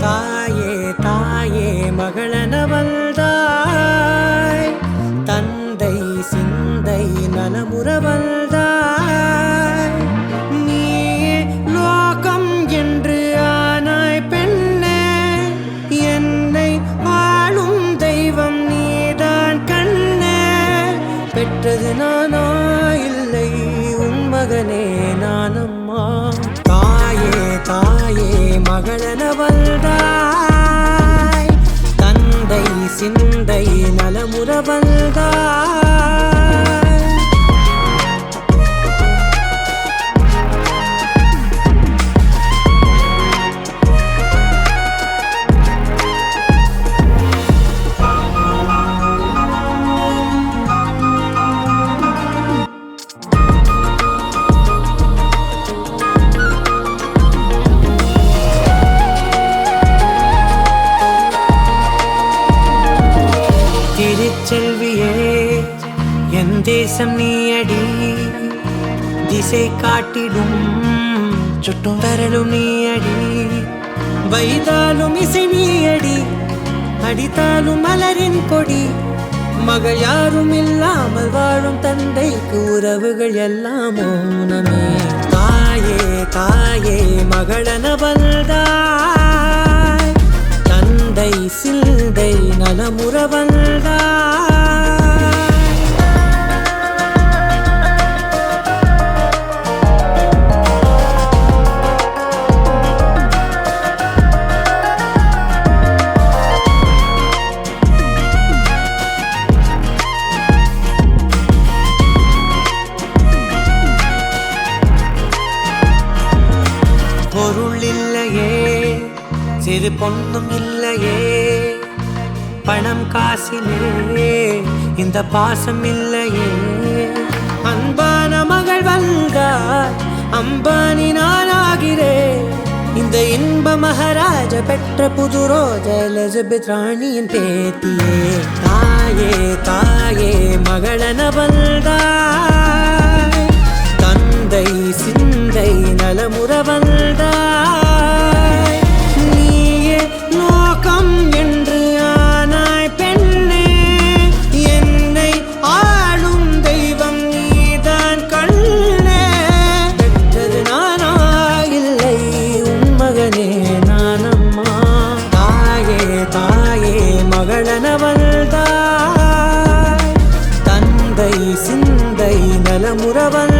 தாயே தாயே மகளனவள்தாய், தந்தை சிந்தை நலமுறவள்தாய். நீயே லோகம் என்று ஆனாய் பெண்ணே, என்னை ஆளும் தெய்வம் நீதான் கண்ணே. பெற்றது நானா இல்லை உன் மகனே நானம்மா. தாயே தாயே மகளனவள்தாய், தந்தை சிந்தை நலமுறவள்தாய். திருச்செல்வியே என் தேசம் நீயடி, திசை காட்டிடும் சுட்டும் வரலும் நீயடி. வைதாலும் இசை நீயடி, அடித்தாலும் மலரின் கொடி. மகள் யாரும் இல்லாமல் வாழும் தந்தைக்கு உறவுகள் எல்லாம் மௌனமே. தாயே தாயே மகளனவள்தாய், தந்தை சிந்தை நலமுறவள்தாய். பொருள் இல்லையே, சிறு பொண்ணும் இல்லையே, பணம் காசிலே இந்த பாசம் இல்லையே. அன்பான மகள் வந்தார், அம்பானி நானாகிறேன். இந்த இன்ப மகாராஜ பெற்ற புது ரோஜ எலிசபெத் ராணியின் பேத்தியே. தாயே தாயே மகளனவள்தாய், தந்தை சிந்தை நலமுறவள்தாய். நீயே லோகம் என்று ஆனாய் பெண்ணே, என்னை ஆளும் தெய்வம் நீதான் கண்ணே. பெற்றது நானா இல்லை உன் மகனே நானம்மா. தாயே தாயே மகளனவள்தாய், தந்தை சிந்தை நலமுறவள்